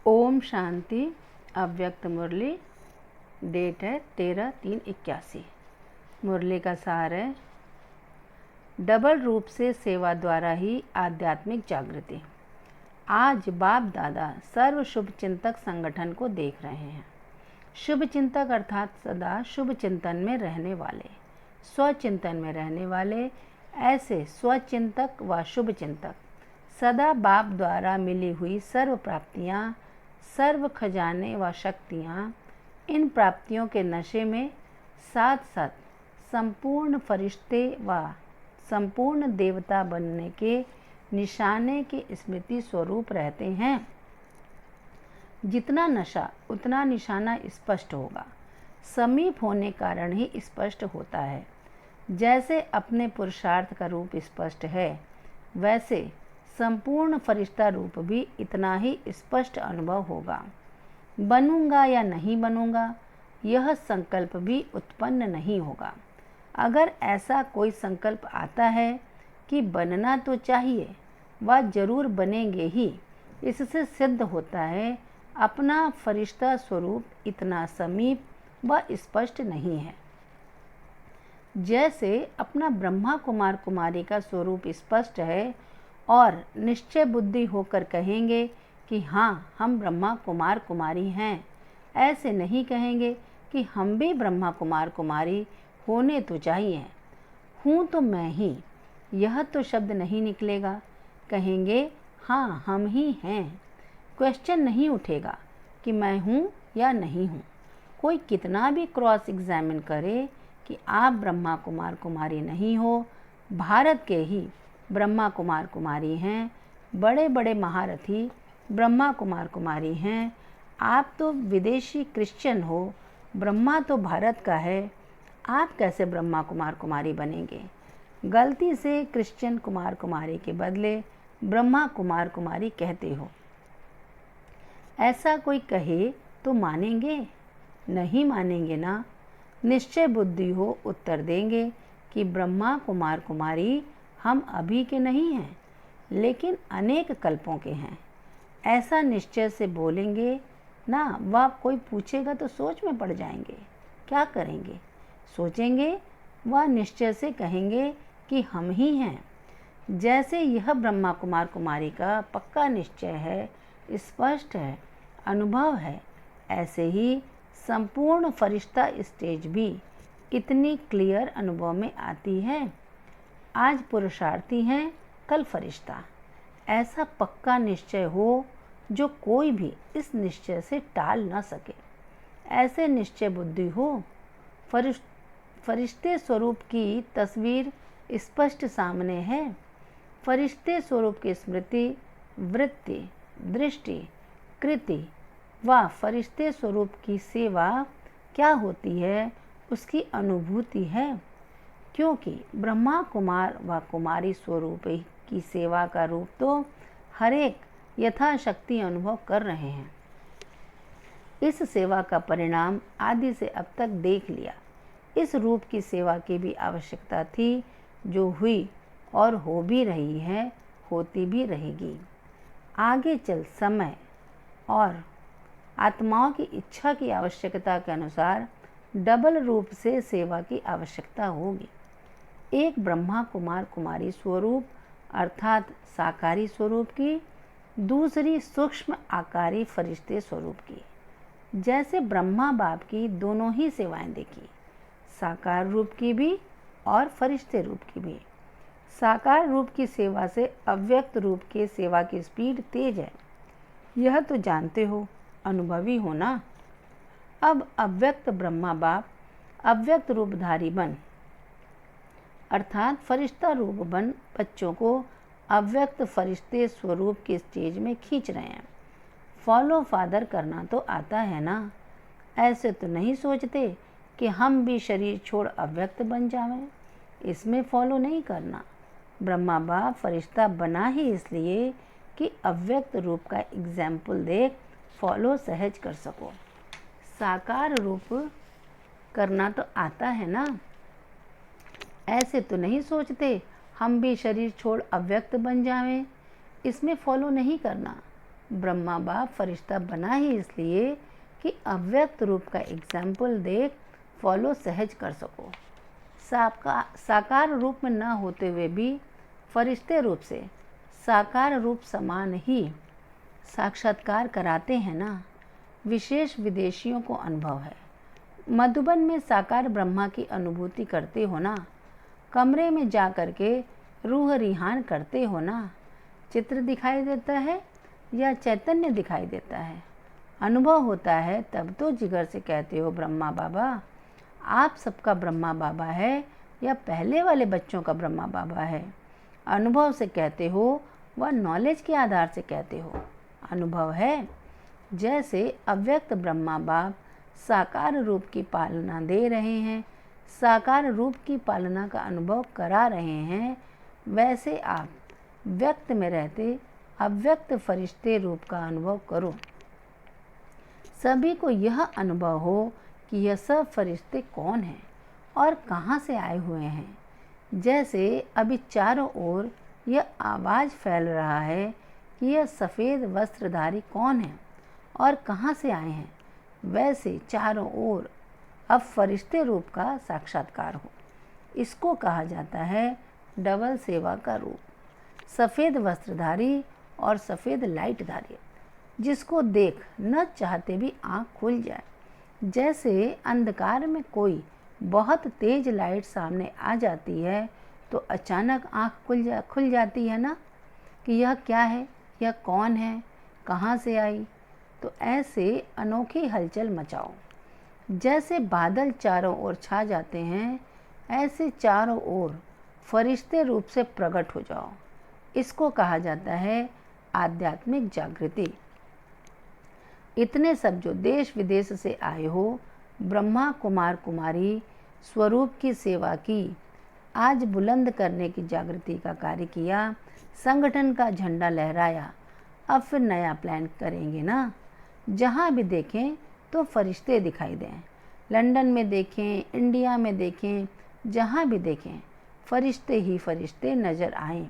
ओम शांति। अव्यक्त मुरली, डेट है 13/3/81। मुरली का सार है, डबल रूप से सेवा द्वारा ही आध्यात्मिक जागृति। आज बाप दादा सर्व शुभ चिंतक संगठन को देख रहे हैं। शुभ चिंतक अर्थात सदा शुभ चिंतन में रहने वाले, स्वचिंतन में रहने वाले, ऐसे स्वचिंतक व शुभ चिंतक सदा बाप द्वारा मिली हुई सर्व प्राप्तियाँ, सर्व खजाने व शक्तियाँ, इन प्राप्तियों के नशे में साथ साथ संपूर्ण फरिश्ते व संपूर्ण देवता बनने के निशाने के स्मृति स्वरूप रहते हैं। जितना नशा उतना निशाना स्पष्ट होगा। समीप होने कारण ही स्पष्ट होता है। जैसे अपने पुरुषार्थ का रूप स्पष्ट है, वैसे संपूर्ण फरिश्ता रूप भी इतना ही स्पष्ट अनुभव होगा। बनूंगा या नहीं बनूंगा, यह संकल्प भी उत्पन्न नहीं होगा। अगर ऐसा कोई संकल्प आता है कि बनना तो चाहिए, वह जरूर बनेंगे ही, इससे सिद्ध होता है अपना फरिश्ता स्वरूप इतना समीप व स्पष्ट नहीं है। जैसे अपना ब्रह्मा कुमार कुमारी का स्वरूप स्पष्ट है और निश्चय बुद्धि होकर कहेंगे कि हाँ, हम ब्रह्मा कुमार कुमारी हैं। ऐसे नहीं कहेंगे कि हम भी ब्रह्मा कुमार कुमारी होने तो चाहिए, हूँ तो मैं ही, यह तो शब्द नहीं निकलेगा। कहेंगे हाँ, हम ही हैं। क्वेश्चन नहीं उठेगा कि मैं हूँ या नहीं हूँ। कोई कितना भी क्रॉस एग्जामिन करे कि आप ब्रह्मा कुमार कुमारी नहीं हो, भारत के ही ब्रह्मा कुमार कुमारी हैं, बड़े बड़े महारथी ब्रह्मा कुमार कुमारी हैं, आप तो विदेशी क्रिश्चियन हो, ब्रह्मा तो भारत का है, आप कैसे ब्रह्मा कुमार कुमारी बनेंगे? गलती से क्रिश्चियन कुमार कुमारी के बदले ब्रह्मा कुमार कुमारी कहते हो। ऐसा कोई कहे तो मानेंगे? नहीं मानेंगे ना। निश्चय बुद्धि हो उत्तर देंगे कि ब्रह्मा कुमार कुमारी हम अभी के नहीं हैं, लेकिन अनेक कल्पों के हैं। ऐसा निश्चय से बोलेंगे ना, वह कोई पूछेगा तो सोच में पड़ जाएंगे। क्या करेंगे? सोचेंगे, वह निश्चय से कहेंगे कि हम ही हैं। जैसे यह ब्रह्मा कुमार कुमारी का पक्का निश्चय है, स्पष्ट है, अनुभव है, ऐसे ही संपूर्ण फरिश्ता स्टेज भी इतनी क्लियर अनुभव में आती है। आज पुरुषार्थी हैं, कल फरिश्ता। ऐसा पक्का निश्चय हो जो कोई भी इस निश्चय से टाल न सके। ऐसे निश्चय बुद्धि हो। फरिश्ते स्वरूप की तस्वीर स्पष्ट सामने है। फरिश्ते स्वरूप की स्मृति, वृत्ति, दृष्टि, कृति व फरिश्ते स्वरूप की सेवा क्या होती है, उसकी अनुभूति है। क्योंकि ब्रह्मा कुमार व कुमारी स्वरूप की सेवा का रूप तो हर एक यथाशक्ति अनुभव कर रहे हैं। इस सेवा का परिणाम आदि से अब तक देख लिया। इस रूप की सेवा की भी आवश्यकता थी, जो हुई और हो भी रही है, होती भी रहेगी। आगे चल समय और आत्माओं की इच्छा की आवश्यकता के अनुसार डबल रूप से सेवा की आवश्यकता होगी। एक ब्रह्मा कुमार कुमारी स्वरूप अर्थात साकारी स्वरूप की, दूसरी सूक्ष्म आकारी फरिश्ते स्वरूप की। जैसे ब्रह्मा बाप की दोनों ही सेवाएं देखी, साकार रूप की भी और फरिश्ते रूप की भी। साकार रूप की सेवा से अव्यक्त रूप के सेवा की स्पीड तेज है, यह तो जानते हो, अनुभवी हो ना। अब अव्यक्त ब्रह्मा बाप अव्यक्त रूपधारी बन अर्थात फरिश्ता रूप बन बच्चों को अव्यक्त फरिश्ते स्वरूप के स्टेज में खींच रहे हैं। फॉलो फादर करना तो आता है ना। ऐसे तो नहीं सोचते कि हम भी शरीर छोड़ अव्यक्त बन जावें। इसमें फॉलो नहीं करना। ब्रह्मा बाप फरिश्ता बना ही इसलिए कि अव्यक्त रूप का एग्जाम्पल देख फॉलो सहज कर सको। साकार रूप करना तो आता है ना। ऐसे तो नहीं सोचते हम भी शरीर छोड़ अव्यक्त बन जावें। इसमें फॉलो नहीं करना। ब्रह्मा बाप फरिश्ता बना ही इसलिए कि अव्यक्त रूप का एग्जाम्पल देख फॉलो सहज कर सको। साकार रूप में न होते हुए भी फरिश्ते रूप से साकार रूप समान ही साक्षात्कार कराते हैं ना। विशेष विदेशियों को अनुभव है। मधुबन में साकार ब्रह्मा की अनुभूति करते हो ना। कमरे में जा कर के रूह रिहान करते हो ना। चित्र दिखाई देता है या चैतन्य दिखाई देता है, अनुभव होता है तब तो जिगर से कहते हो ब्रह्मा बाबा। आप सबका ब्रह्मा बाबा है या पहले वाले बच्चों का ब्रह्मा बाबा है? अनुभव से कहते हो व नॉलेज के आधार से कहते हो? अनुभव है। जैसे अव्यक्त ब्रह्मा बाप साकार रूप की पालना दे रहे हैं, साकार रूप की पालना का अनुभव करा रहे हैं, वैसे आप व्यक्त में रहते अव्यक्त फरिश्ते रूप का अनुभव करो। सभी को यह अनुभव हो कि यह सब फरिश्ते कौन हैं और कहाँ से आए हुए हैं। जैसे अभी चारों ओर यह आवाज़ फैल रहा है कि यह सफ़ेद वस्त्रधारी कौन है और कहाँ से आए हैं, वैसे चारों ओर अब फरिश्ते रूप का साक्षात्कार हो। इसको कहा जाता है डबल सेवा का रूप। सफ़ेद वस्त्रधारी और सफ़ेद लाइटधारी, जिसको देख न चाहते भी आँख खुल जाए। जैसे अंधकार में कोई बहुत तेज लाइट सामने आ जाती है तो अचानक आँख खुल जाती है ना कि यह क्या है, यह कौन है, कहाँ से आई। तो ऐसे अनोखी हलचल मचाओ। जैसे बादल चारों ओर छा जाते हैं, ऐसे चारों ओर फरिश्ते रूप से प्रकट हो जाओ। इसको कहा जाता है आध्यात्मिक जागृति। इतने सब जो देश विदेश से आए हो, ब्रह्मा कुमार कुमारी स्वरूप की सेवा की, आज बुलंद करने की जागृति का कार्य किया, संगठन का झंडा लहराया। अब फिर नया प्लान करेंगे ना। जहाँ भी देखें तो फरिश्ते दिखाई दें। लंदन में देखें, इंडिया में देखें, जहाँ भी देखें फरिश्ते ही फरिश्ते नज़र आएं।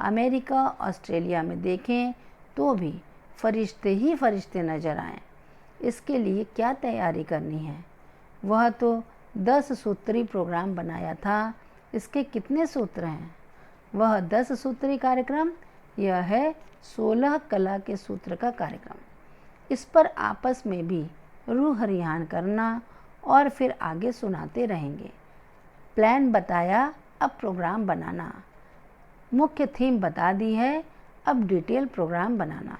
अमेरिका ऑस्ट्रेलिया में देखें तो भी फरिश्ते ही फरिश्ते नज़र आएं। इसके लिए क्या तैयारी करनी है? वह तो 10 सूत्री प्रोग्राम बनाया था। इसके कितने सूत्र हैं? वह 10 सूत्री कार्यक्रम, यह है 16 कला के सूत्र का कार्यक्रम। इस पर आपस में भी रूह रिहान करना और फिर आगे सुनाते रहेंगे। प्लान बताया, अब प्रोग्राम बनाना। मुख्य थीम बता दी है, अब डिटेल प्रोग्राम बनाना।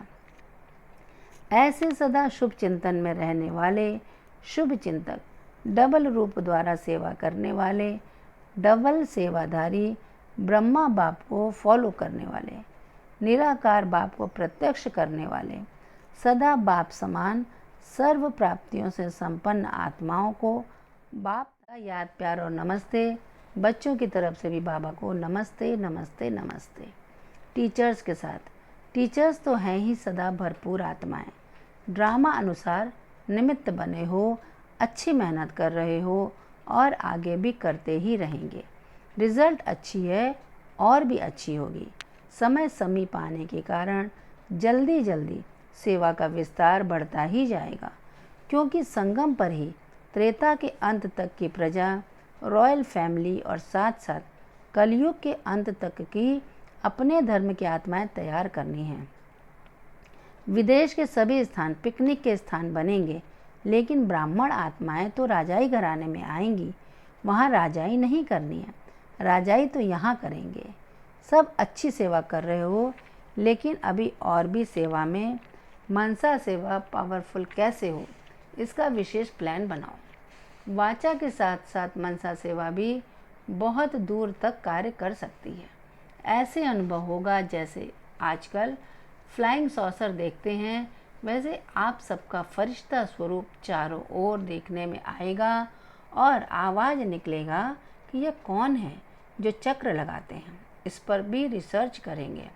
ऐसे सदा शुभ चिंतन में रहने वाले शुभ चिंतक, डबल रूप द्वारा सेवा करने वाले, डबल सेवाधारी, ब्रह्मा बाप को फॉलो करने वाले, निराकार बाप को प्रत्यक्ष करने वाले, सदा बाप समान सर्व प्राप्तियों से संपन्न आत्माओं को बाप का याद प्यार और नमस्ते। बच्चों की तरफ से भी बाबा को नमस्ते नमस्ते नमस्ते। टीचर्स के साथ, टीचर्स तो हैं ही सदा भरपूर आत्माएं। ड्रामा अनुसार निमित्त बने हो, अच्छी मेहनत कर रहे हो और आगे भी करते ही रहेंगे। रिज़ल्ट अच्छी है और भी अच्छी होगी। समय समीप आने के कारण जल्दी जल्दी सेवा का विस्तार बढ़ता ही जाएगा, क्योंकि संगम पर ही त्रेता के अंत तक की प्रजा, रॉयल फैमिली और साथ साथ कलयुग के अंत तक की अपने धर्म की आत्माएं तैयार करनी हैं। विदेश के सभी स्थान पिकनिक के स्थान बनेंगे, लेकिन ब्राह्मण आत्माएं तो राजाई घराने में आएंगी। वहाँ राजाई नहीं करनी है, राजाई तो यहाँ करेंगे। सब अच्छी सेवा कर रहे हो, लेकिन अभी और भी सेवा में मनसा सेवा पावरफुल कैसे हो, इसका विशेष प्लान बनाओ। वाचा के साथ साथ मनसा सेवा भी बहुत दूर तक कार्य कर सकती है। ऐसे अनुभव होगा जैसे आजकल फ्लाइंग सॉसर देखते हैं, वैसे आप सबका फरिश्ता स्वरूप चारों ओर देखने में आएगा और आवाज़ निकलेगा कि यह कौन है जो चक्र लगाते हैं। इस पर भी रिसर्च करेंगे।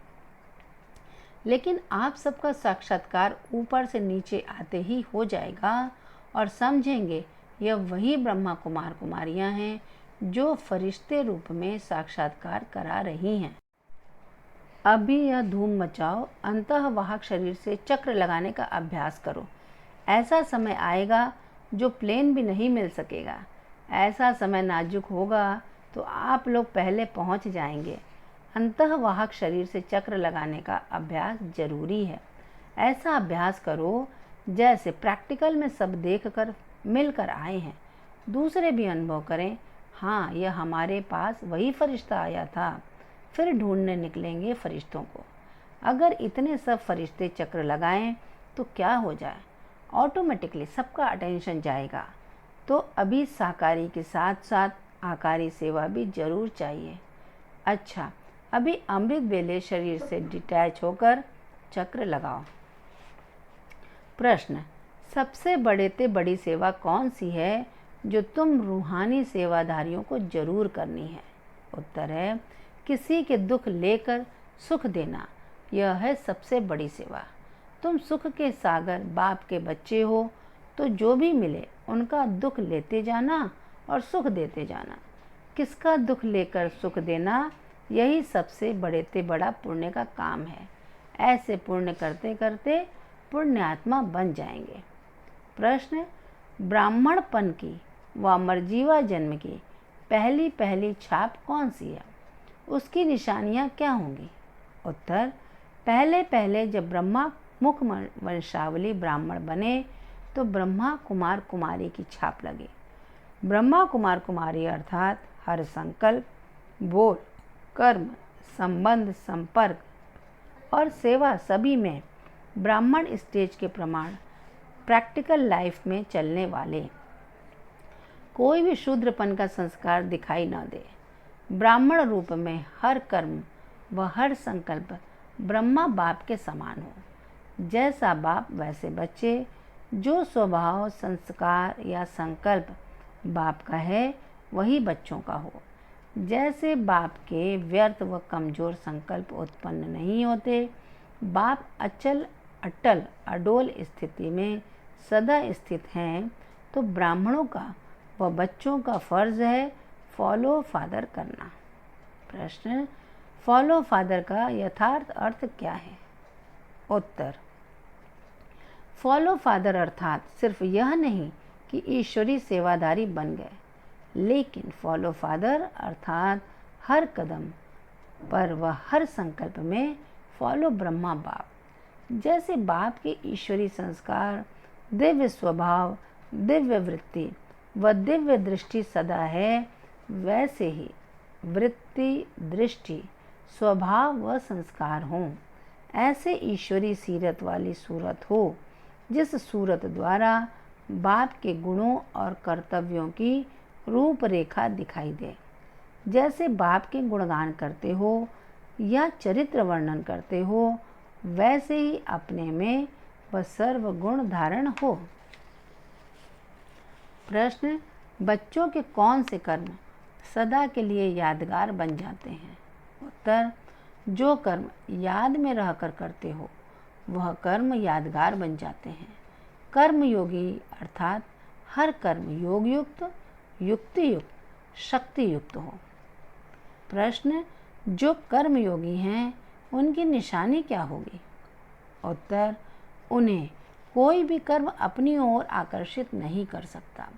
लेकिन आप सबका साक्षात्कार ऊपर से नीचे आते ही हो जाएगा और समझेंगे यह वही ब्रह्मा कुमार कुमारियाँ हैं जो फरिश्ते रूप में साक्षात्कार करा रही हैं। अभी यह धूम मचाओ, अंतःवाहक शरीर से चक्र लगाने का अभ्यास करो। ऐसा समय आएगा जो प्लेन भी नहीं मिल सकेगा। ऐसा समय नाजुक होगा तो आप लोग पहले पहुंच जाएंगे। अंतःवाहक शरीर से चक्र लगाने का अभ्यास जरूरी है। ऐसा अभ्यास करो जैसे प्रैक्टिकल में सब देखकर मिलकर आए हैं, दूसरे भी अनुभव करें, हाँ यह हमारे पास वही फरिश्ता आया था। फिर ढूंढने निकलेंगे फरिश्तों को। अगर इतने सब फरिश्ते चक्र लगाएं तो क्या हो जाए, ऑटोमेटिकली सबका अटेंशन जाएगा। तो अभी साकारी के साथ साथ आकारी सेवा भी जरूर चाहिए। अच्छा, अभी अमृत वेले शरीर से डिटैच होकर चक्र लगाओ। प्रश्न, सबसे बड़ी सेवा कौन सी है जो तुम रूहानी सेवाधारियों को जरूर करनी है? उत्तर है, किसी के दुख लेकर सुख देना। यह है सबसे बड़ी सेवा। तुम सुख के सागर बाप के बच्चे हो, तो जो भी मिले उनका दुख लेते जाना और सुख देते जाना। किसका दुख लेकर सुख देना, यही सबसे बड़ा पुण्य का काम है। ऐसे पुण्य करते करते पुण्यात्मा बन जाएंगे। प्रश्न, ब्राह्मणपन की व मरजीवा जन्म की पहली छाप कौन सी है? उसकी निशानियाँ क्या होंगी? उत्तर, पहले जब ब्रह्मा मुख वंशावली ब्राह्मण बने तो ब्रह्मा कुमार कुमारी की छाप लगी। ब्रह्मा कुमार कुमारी अर्थात हर संकल्प, बोल, कर्म, संबंध, संपर्क और सेवा सभी में ब्राह्मण स्टेज के प्रमाण प्रैक्टिकल लाइफ में चलने वाले। कोई भी शूद्रपन का संस्कार दिखाई न दे। ब्राह्मण रूप में हर कर्म व हर संकल्प ब्रह्मा बाप के समान हो। जैसा बाप वैसे बच्चे। जो स्वभाव, संस्कार या संकल्प बाप का है वही बच्चों का हो। जैसे बाप के व्यर्थ व कमजोर संकल्प उत्पन्न नहीं होते, बाप अटल अडोल स्थिति में सदा स्थित हैं, तो ब्राह्मणों का व बच्चों का फर्ज है फॉलो फादर करना। प्रश्न, फॉलो फादर का यथार्थ अर्थ क्या है? उत्तर, फॉलो फादर अर्थात सिर्फ यह नहीं कि ईश्वरी सेवादारी बन गए, लेकिन फॉलो फादर अर्थात हर कदम पर व हर संकल्प में फॉलो ब्रह्मा बाप। जैसे बाप के ईश्वरी संस्कार, दिव्य स्वभाव, दिव्य वृत्ति व दिव्य दृष्टि सदा है, वैसे ही वृत्ति, दृष्टि, स्वभाव व संस्कार हों। ऐसे ईश्वरी सीरत वाली सूरत हो, जिस सूरत द्वारा बाप के गुणों और कर्तव्यों की रूपरेखा दिखाई दे। जैसे बाप के गुणगान करते हो या चरित्र वर्णन करते हो, वैसे ही अपने में वह सर्व गुण धारण हो। प्रश्न, बच्चों के कौन से कर्म सदा के लिए यादगार बन जाते हैं? उत्तर, जो कर्म याद में रहकर करते हो वह कर्म यादगार बन जाते हैं। कर्म योगी अर्थात हर कर्म योग युक्त, युक्ति युक्त, शक्ति युक्त हो। प्रश्न, जो कर्म योगी हैं उनकी निशानी क्या होगी? उत्तर, उन्हें कोई भी कर्म अपनी ओर आकर्षित नहीं कर सकता।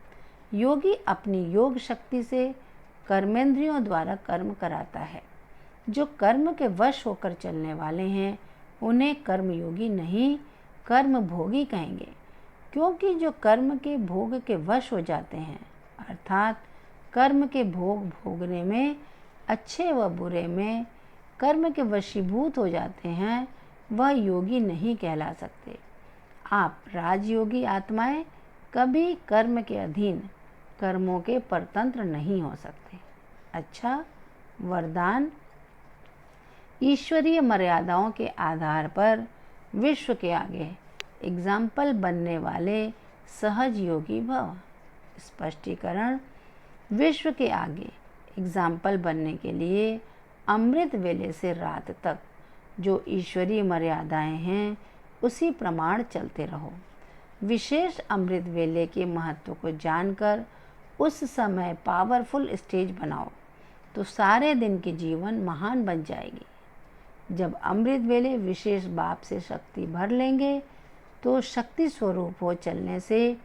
योगी अपनी योग शक्ति से कर्मेंद्रियों द्वारा कर्म कराता है। जो कर्म के वश होकर चलने वाले हैं उन्हें कर्मयोगी नहीं, कर्म भोगी कहेंगे, क्योंकि जो कर्म के भोग के वश हो जाते हैं अर्थात कर्म के भोग भोगने में, अच्छे व बुरे में कर्म के वशीभूत हो जाते हैं, वह योगी नहीं कहला सकते। आप राजयोगी आत्माएं कभी कर्म के अधीन, कर्मों के परतंत्र नहीं हो सकते। अच्छा, वरदान, ईश्वरीय मर्यादाओं के आधार पर विश्व के आगे एग्जाम्पल बनने वाले सहज योगी भव। स्पष्टीकरण, विश्व के आगे एग्जाम्पल बनने के लिए अमृत वेले से रात तक जो ईश्वरीय मर्यादाएं हैं उसी प्रमाण चलते रहो। विशेष अमृत वेले के महत्व को जानकर उस समय पावरफुल स्टेज बनाओ तो सारे दिन की जीवन महान बन जाएगी। जब अमृत वेले विशेष बाप से शक्ति भर लेंगे तो शक्ति स्वरूप हो चलने से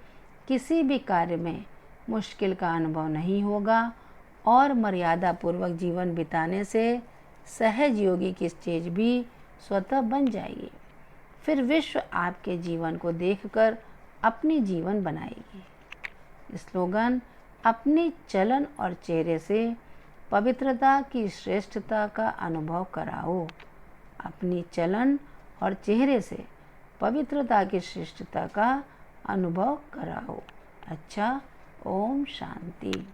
किसी भी कार्य में मुश्किल का अनुभव नहीं होगा और मर्यादा पूर्वक जीवन बिताने से सहज योगी की स्टेज भी स्वतः बन जाएगी। फिर विश्व आपके जीवन को देखकर अपनी जीवन बनाएगी। स्लोगन: अपनी चलन और चेहरे से पवित्रता की श्रेष्ठता का अनुभव कराओ। अपनी चलन और चेहरे से पवित्रता की श्रेष्ठता का अनुभव कराओ। अच्छा, ओम शांति।